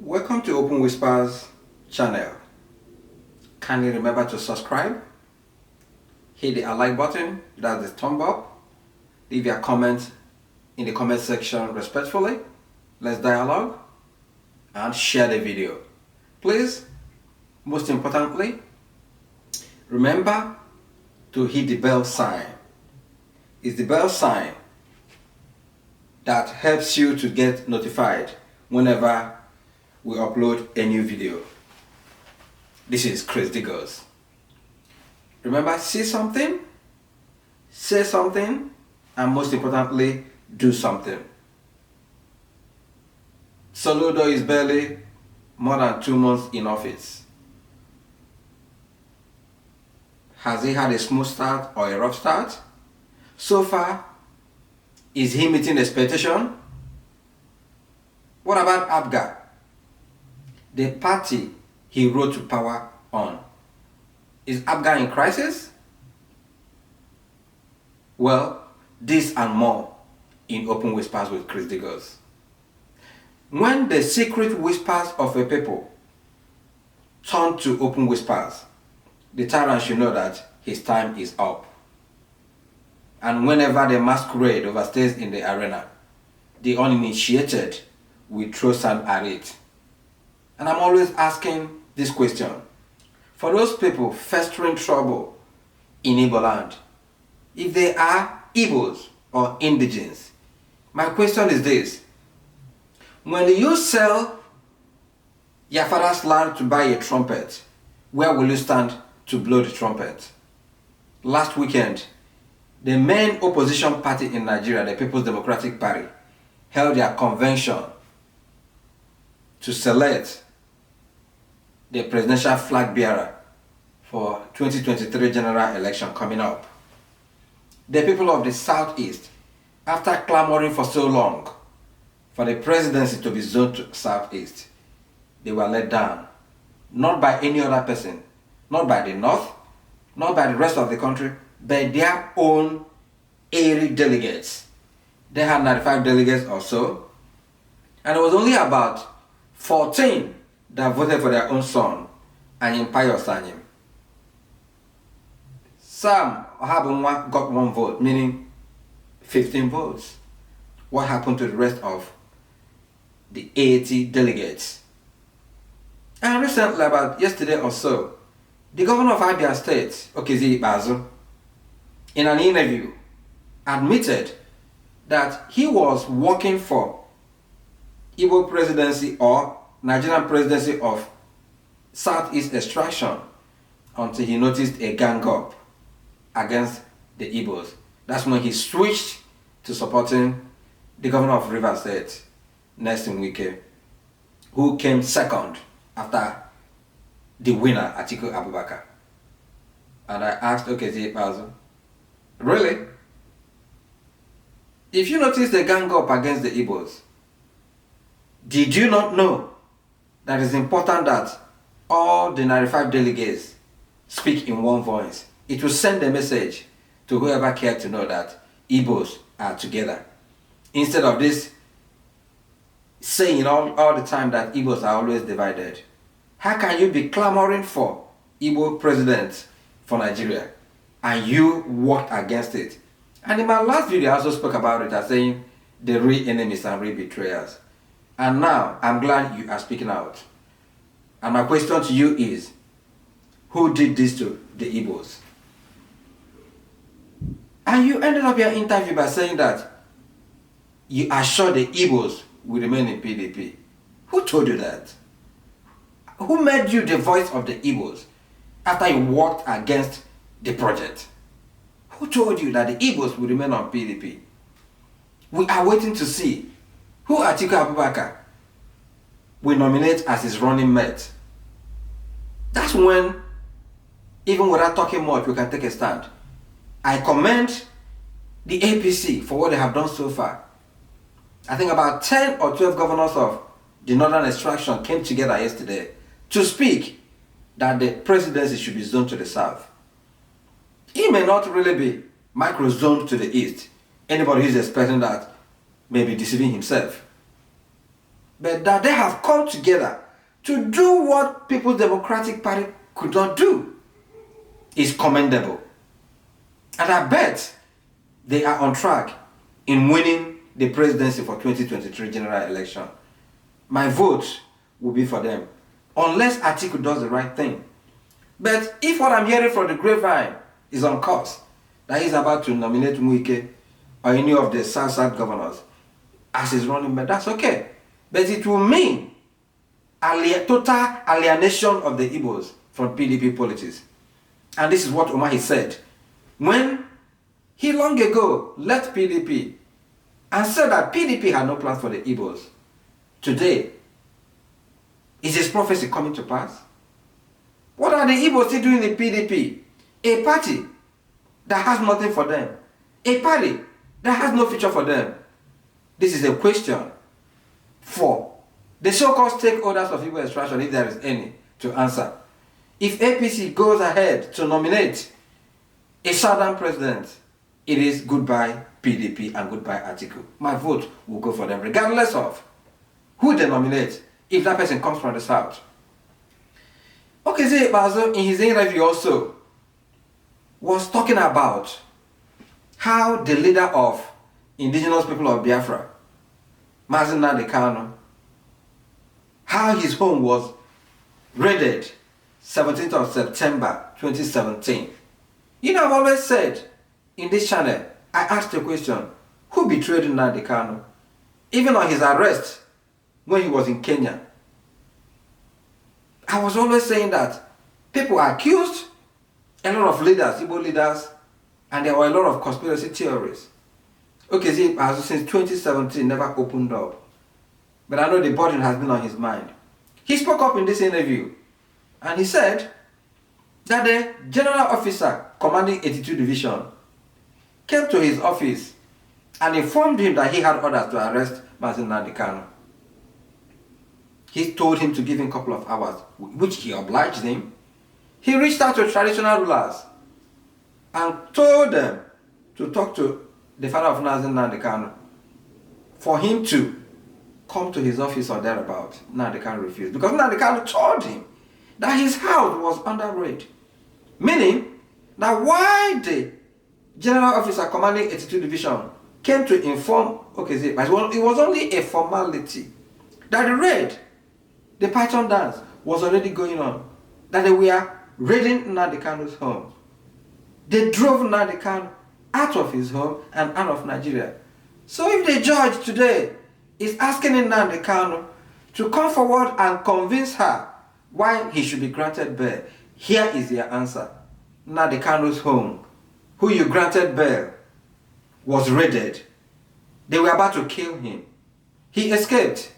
Welcome to Open Whispers channel. Kindly remember to subscribe, hit the like button, that's the thumb up, leave your comments in the comment section respectfully, let's dialogue, and share the video. Please, most importantly, remember to hit the bell sign. It's the bell sign that helps you to get notified whenever we upload a new video. This is Ikpeazu'S. Remember, see something, say something, and most importantly, do something. SOLUDO is barely more than 2 months in office. Has he had a smooth start or a rough start? So far, is he meeting expectation? What about Apga, the party he rose to power on? Is Apga in crisis? Well, this and more in Open Whispers with Ikpeazu'S. When the secret whispers of a people turn to open whispers, the tyrant should know that his time is up. And whenever the masquerade overstays in the arena, the uninitiated will throw sand at it. And I'm always asking this question. For those people festering trouble in Igbo land, if they are Igbos or indigenes, my question is this. When you sell your father's land to buy a trumpet, where will you stand to blow the trumpet? Last weekend, the main opposition party in Nigeria, the People's Democratic Party, held their convention to select the presidential flag bearer for 2023 general election coming up. The people of the Southeast, after clamoring for so long for the presidency to be zoned to Southeast, they were let down. Not by any other person, not by the North, not by the rest of the country, but their own 80 delegates. They had 95 delegates or so, and it was only about 14 that voted for their own son, Ikpeazu'S. Sam Ohabunwa got 1 vote, meaning 15 votes. What happened to the rest of the 80 delegates? And recently, about yesterday or so, the governor of ABIA state, Okezie, in an interview, admitted that he was working for Igbo presidency or Nigerian presidency of Southeast extraction until he noticed a gang up against the Igbos. That's when he switched to supporting the governor of Rivers State, Nnamdi, who came second after the winner, Atiku Abubakar. And I asked Okezie, really? If you notice the gang up against the Igbos, did you not know that it's important that all the 95 delegates speak in one voice? It will send a message to whoever cared to know that Igbos are together. Instead of this saying all the time that Igbos are always divided. How can you be clamoring for Igbo president for Nigeria and you worked against it? And in my last video I also spoke about it as saying the real enemies and real betrayers. And now I'm glad you are speaking out. And my question to you is, who did this to the Igbos? And you ended up your interview by saying that you are sure the Igbos will remain in PDP. Who told you that? Who made you the voice of the Igbos after you worked against the project? Who told you that the Igbos will remain on PDP? We are waiting to see who Atiku Abubakar will nominate as his running mate. That's when, even without talking much, we can take a stand. I commend the APC for what they have done so far. I think about 10 or 12 governors of the northern extraction came together yesterday to speak that the presidency should be zoned to the south. It may not really be micro-zoned to the east. Anybody who is expecting that may be deceiving himself. but that they have come together to do what People's Democratic Party could not do is commendable. And I bet they are on track in winning the presidency for 2023 general election. My vote will be for them, unless Atiku does the right thing. But if what I'm hearing from the grapevine is on course, that he's about to nominate Muike or any of the South governors as his running mate, that's okay. But it will mean total alienation of the Igbos from PDP politics. And this is what Umeh said when he long ago left PDP and said that PDP had no plans for the Igbos. Today, is his prophecy coming to pass? What are the Igbos still doing in PDP? A party that has nothing for them. A party that has no future for them. This is a question for the so-called stakeholders of Igbo extraction, if there is any, to answer. If APC goes ahead to nominate a southern president, it is goodbye PDP and goodbye Atiku. My vote will go for them, regardless of who they nominate, if that person comes from the south. Okezie Ikpeazu, in his interview also, was talking about how the leader of indigenous people of Biafra, Nnamdi Kanu'S, how his home was raided 17th of September 2017. You know, I've always said in this channel, I asked the question, who betrayed Nnamdi Kanu'S? Even on his arrest when he was in Kenya. I was always saying that people accused a lot of leaders, Igbo leaders, and there were a lot of conspiracy theories. Okezie Ikpeazu since 2017 never opened up. But I know the burden has been on his mind. He spoke up in this interview and he said that the general officer commanding 82 Division came to his office and informed him that he had orders to arrest Nnamdi Kanu'S. He told him to give him a couple of hours, which he obliged him. He reached out to traditional rulers and told them to talk to the father of Nnamdi Kanu'S for him to come to his office or thereabout. Nnamdi Kanu'S refused because Nnamdi Kanu'S told him that his house was under raid. Meaning that why the general officer commanding 82 Division came to inform Okezie, it was only a formality that the raid, the Python dance, was already going on. That they were raiding Nnamdi Kanu'S home. They drove Nnamdi Kanu'S out of his home and out of Nigeria. So if the judge today is asking Nnamdi Kanu'S to come forward and convince her why he should be granted bail, here is their answer. Nnamdi Kanu'S home, who you granted bail, was raided. They were about to kill him. He escaped.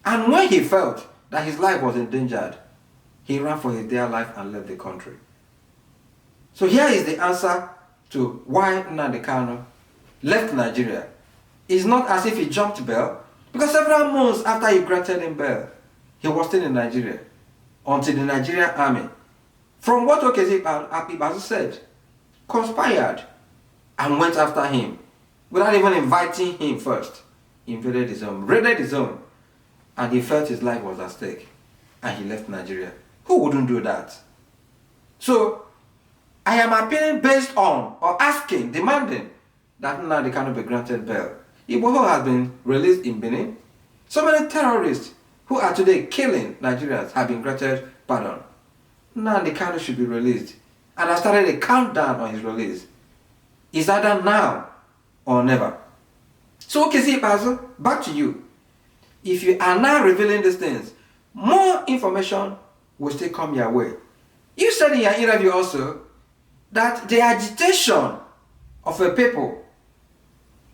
And when he felt that his life was endangered, he ran for his dear life and left the country. So here is the answer to why Nnamdi Kanu'S left Nigeria. It's not as if he jumped bail, because several months after he granted him bail, he was still in Nigeria until the Nigerian army, from what Okezie Ikpeazu said, conspired and went after him without even inviting him first. Invaded his home, raided his home, and he felt his life was at stake and he left Nigeria. Who wouldn't do that? So I am appealing based on or asking, demanding that Nnamdi Kanu'S be granted bail. Igbo has been released in Benin. So many terrorists who are today killing Nigerians have been granted pardon. Nnamdi Kanu'S should be released. And I started a countdown on his release. Is either now or never. So Okezie Ikpeazu, back to you. If you are now revealing these things, more information will still come your way. You said in your interview also that the agitation of a people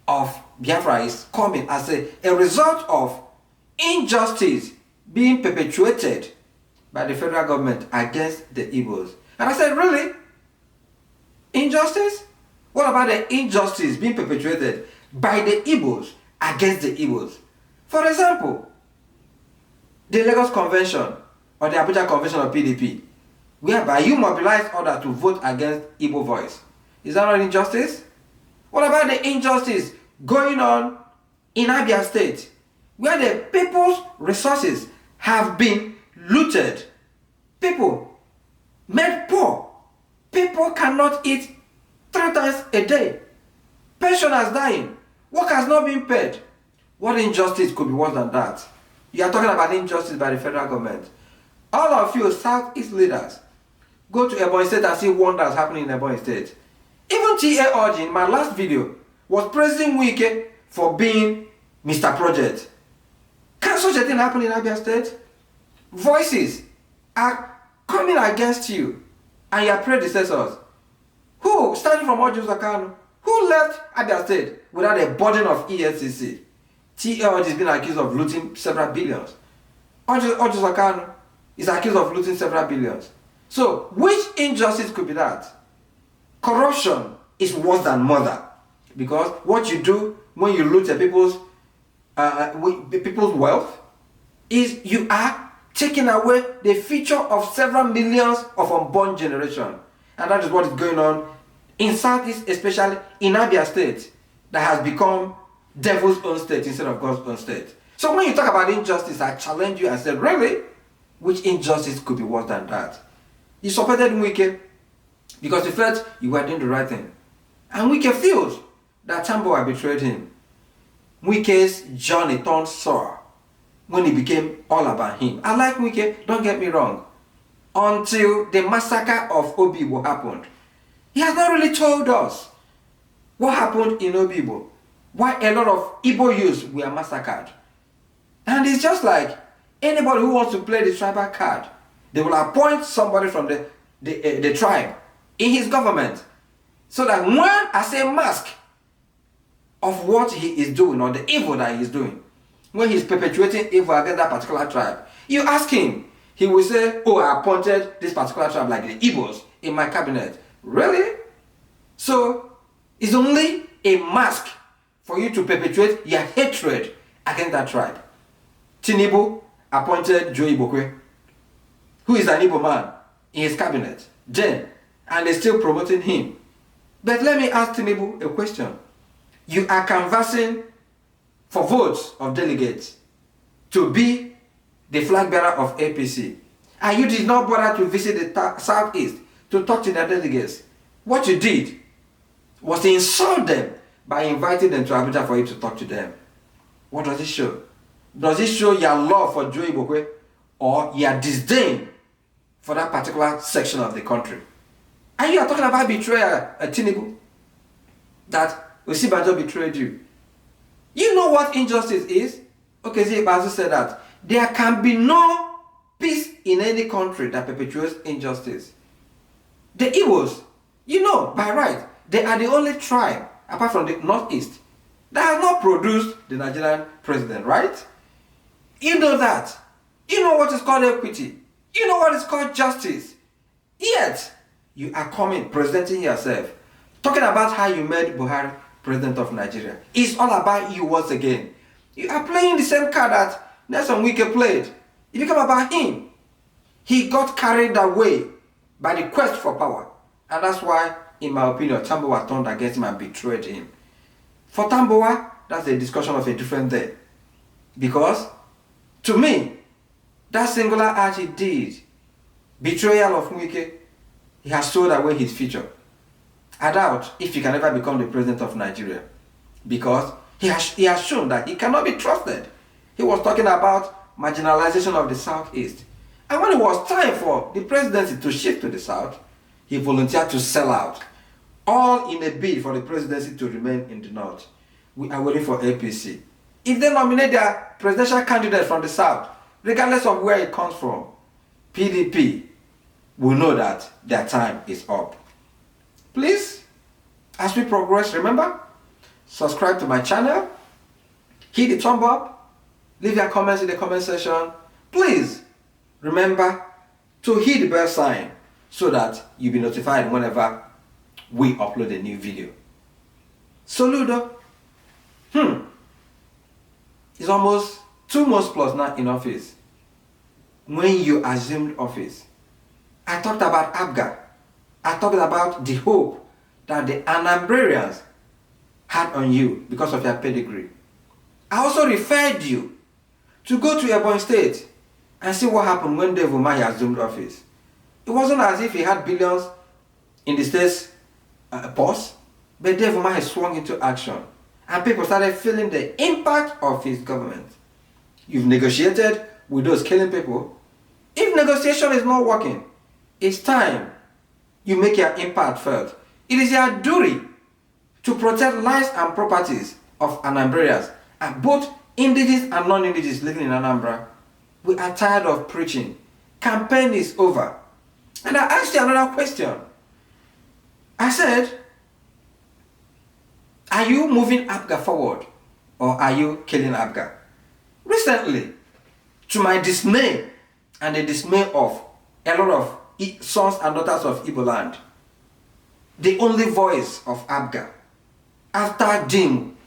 of Biafra is coming as a result of injustice being perpetuated by the federal government against the Igbos. And I said, really? Injustice? What about the injustice being perpetuated by the Igbos against the Igbos? For example, the Lagos Convention or the Abuja Convention of PDP, whereby you mobilize others to vote against Igbo voice. Is that not injustice? What about the injustice going on in Abia State, where the People's resources have been looted. People made poor. People cannot eat 3 times a day. Pensioners dying. Workers not being paid. What injustice could be worse than that? You are talking about injustice by the federal government. All of you Southeast leaders, go to Ebonyi State and see wonders happening in Ebonyi State. Even T.A. Orji in my last video was praising Wike for being Mr. Project. Can such a thing happen in Abia State? Voices are coming against you and your predecessors. Who, starting from Ojo Zakano, who left Abia State without a burden of EFCC? T.A. Orji has been accused of looting several billions. Ojo Zakano is accused of looting several billions. So, which injustice could be that? Corruption is worse than murder. Because what you do when you loot people's wealth is you are taking away the future of several millions of unborn generation. And that is what is going on in Southeast, especially in Abia State, that has become devil's own state instead of God's own state. So when you talk about injustice, I challenge you and say, really? Which injustice could be worse than that? You supported Wike because you felt you were doing the right thing. And Wike feels that Tambuwal betrayed him. Wike's journey turned sour when it became all about him. I like Wike, don't get me wrong. Until the massacre of Obibo happened. He has not really told us what happened in Obibo. Why a lot of Igbo youths were massacred. And it's just like anybody who wants to play the tribal card, they will appoint somebody from the tribe in his government. So that when as a mask of what he is doing or the evil that he is doing, when he is perpetuating evil against that particular tribe, you ask him, he will say, oh, I appointed this particular tribe like the Igbos in my cabinet. Really? So it's only a mask for you to perpetuate your hatred against that tribe. Tinubu appointed Joe Ibokwe, who is an Igbo man, in his cabinet. Then, and they're still promoting him. But let me ask Tinubu a question. You are canvassing for votes of delegates to be the flag bearer of APC. And you did not bother to visit the Southeast to talk to their delegates. What you did was to insult them by inviting them to Abuja for you to talk to them. What does it show? Does it show your love for Joe Ibokwe or your disdain for that particular section of the country? And you are talking about betrayal at Tinubu, that Osibajo betrayed you. You know what injustice is? Okezie Ikpeazu'S said that there can be no peace in any country that perpetuates injustice. The Igbos, you know, by right, they are the only tribe, apart from the Northeast, that has not produced the Nigerian president, right? You know that. You know what is called equity. You know what is called justice. Yet, you are coming, presenting yourself, talking about how you made Buhari president of Nigeria. It's all about you once again. You are playing the same card that Nelson Wike played. It became about him. He got carried away by the quest for power. And that's why, in my opinion, Tambuwal turned against him and betrayed him. For Tambuwal, that's a discussion of a different day. Because, to me, that singular act he did, betrayal of Wike, he has sold away his future. I doubt if he can ever become the president of Nigeria. Because he has shown that he cannot be trusted. He was talking about marginalization of the Southeast. And when it was time for the presidency to shift to the South, he volunteered to sell out. All in a bid for the presidency to remain in the North. We are waiting for APC. If they nominate their presidential candidate from the South, regardless of where it comes from, PDP will know that their time is up. Please, as we progress, remember, subscribe to my channel, hit the thumb up, leave your comments in the comment section. Please, remember to hit the bell sign so that you'll be notified whenever we upload a new video. SOLUDO, it's almost 2 months plus now in office. When you assumed office, I talked about Apga. I talked about the hope that the ANAMBRAians had on you because of your pedigree. I also referred you to go to Ebonyi State and see what happened when Dave Umeh assumed office. It wasn't as if he had billions in the state's purse, but Dave Umeh swung into action and people started feeling the impact of his government. You've negotiated with those killing people. If negotiation is not working, it's time you make your impact felt. It is your duty to protect lives and properties of Anambrians, and both indigenous and non-indigenous living in Anambra. We are tired of preaching. Campaign is over. And I asked you another question. I said, are you moving Apga forward or are you killing Apga? Recently, to my dismay and the dismay of a lot of sons and daughters of Igbo land, the only voice of Apga, after Jim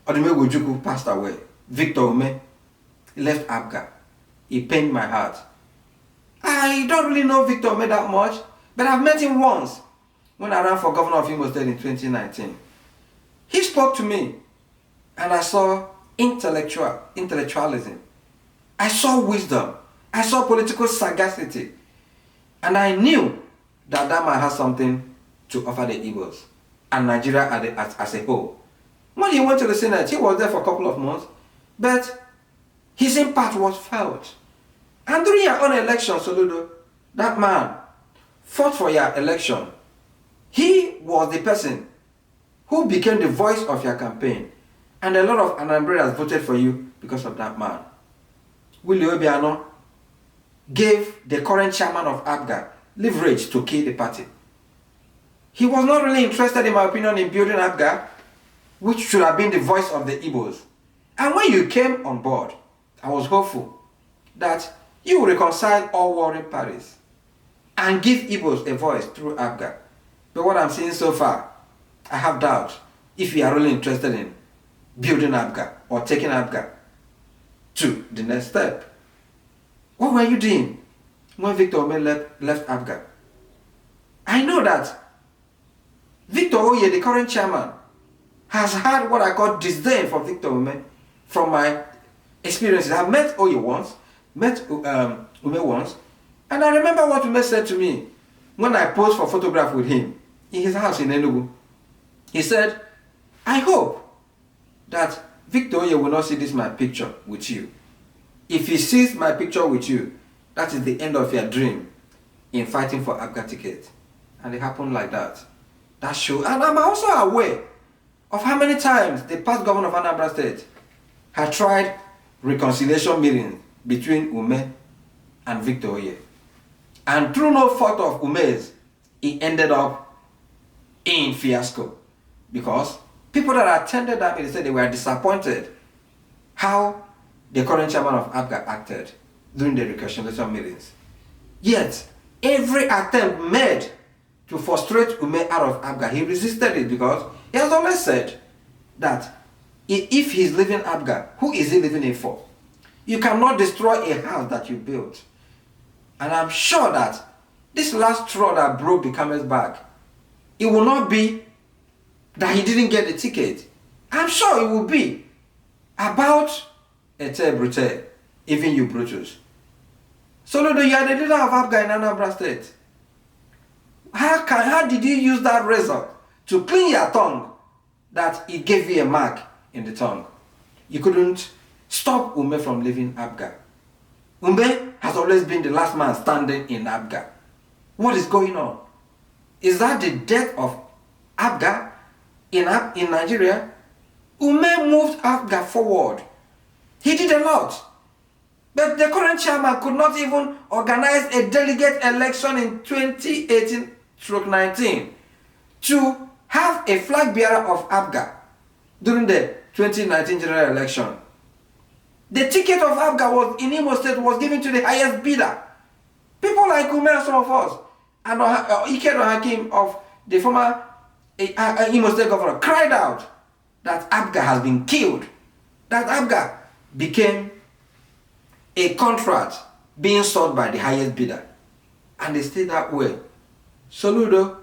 Odumegwu passed away, Victor Umeh left Apga. It pained my heart. I don't really know Victor Umeh that much, but I've met him once when I ran for governor of Imo State in 2019. He spoke to me and I saw intellectualism. I saw wisdom. I saw political sagacity. And I knew that that man has something to offer the Igbos and Nigeria as a whole. When he went to the Senate, he was there for a couple of months, but his impact was felt. And during your own election, Soludo, that man fought for your election. He was the person who became the voice of your campaign. And a lot of Anambrians voted for you because of that man. Willie Obiano gave the current chairman of Apga leverage to kill the party. He was not really interested, in my opinion, in building Apga, which should have been the voice of the Igbos. And when you came on board, I was hopeful that you will reconcile all warring parties and give Igbos a voice through Apga. But what I'm seeing so far, I have doubt if you are really interested in building Apga or taking Apga to the next step. What were you doing when Victor Umeh left Apga? I know that Victor Oye, the current chairman, has had what I call disdain for Victor Umeh from my experiences. I've met Oye once, met Umeh once, and I remember what Umeh said to me when I posed for photograph with him in his house in Enugu. He said, I hope that Victor Oye will not see this my picture with you. If he sees my picture with you, that is the end of your dream in fighting for Apga ticket. And it happened like that. That shows, and I'm also aware of how many times the past governor of Anambra State had tried reconciliation meetings between Umeh and Victor Oye. And through no fault of Umeh's, it ended up in fiasco. Because people that attended that meeting said they were disappointed how the current chairman of Apga acted during the reconciliation meetings. Yet, every attempt made to frustrate Umeh out of Apga, he resisted it because he has always said that if he's leaving Apga, who is he leaving it for? You cannot destroy a house that you built. And I'm sure that this last straw that broke the camel's back, it will not be that he didn't get the ticket. I'm sure it will be about Ete Brute, even you Brutus. Soludo, you are the leader of Apga in Anambra State. How did you use that razor to clean your tongue that it gave you a mark in the tongue? You couldn't stop Umeh from leaving Apga. Umeh has always been the last man standing in Apga. What is going on? Is that the death of Apga in Nigeria? Umeh moved Apga forward. He did a lot. But the current chairman could not even organize a delegate election in 2018-19 to have a flag bearer of Apga during the 2019 general election. The ticket of Apga in Imo State was given to the highest bidder. People like Umeh and some of us, and Ikpeazu'S Hakim of the former Imo State governor cried out that Apga has been killed, that Apga became a contract being sought by the highest bidder, and they stayed that way. Soludo,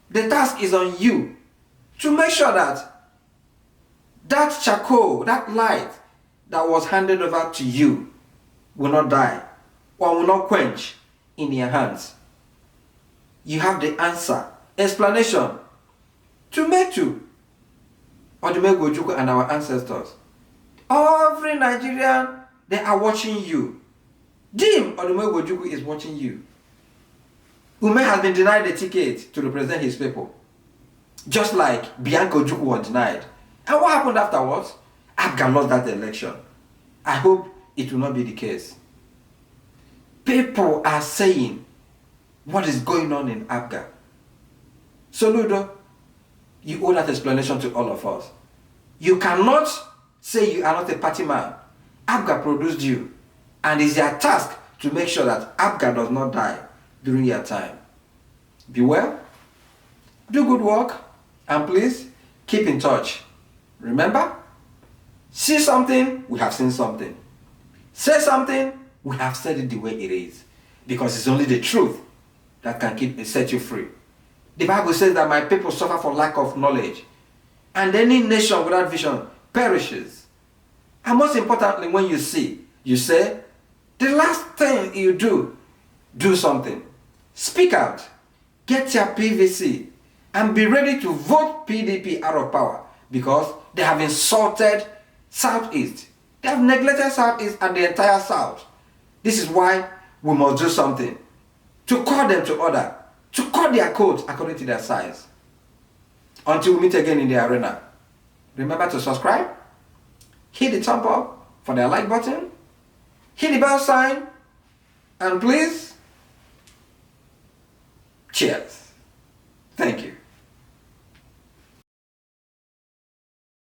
the task is on you to make sure that that charcoal, that light that was handed over to you will not die or will not quench in your hands. You have the answer, explanation to Metu, Odumegwu Ojukwu and our ancestors. Every Nigerian, they are watching you. Jim Odumegwu Ojukwu is watching you. Umeh has been denied a ticket to represent his people, just like Bianca Ojukwu was denied. And what happened afterwards? Apga lost that election. I hope it will not be the case. People are saying, what is going on in Apga? Soludo, you owe that explanation to all of us. You cannot say you are not a party man. Apga produced you, and it's your task to make sure that Apga does not die during your time. Be well, do good work, and please keep in touch. Remember, see something, we have seen something. Say something, we have said it the way it is. Because it's only the truth that can set you free. The Bible says that my people suffer for lack of knowledge, and any nation without vision perishes. And most importantly, when you see, you say, the last thing you do something. Speak out, get your PVC, and be ready to vote PDP out of power, because they have insulted Southeast. They have neglected Southeast and the entire South. This is why we must do something to call them to order, to cut their coats according to their size. Until we meet again in the arena, remember to subscribe, hit the thumb up for the like button, hit the bell sign, and please, cheers. Thank you.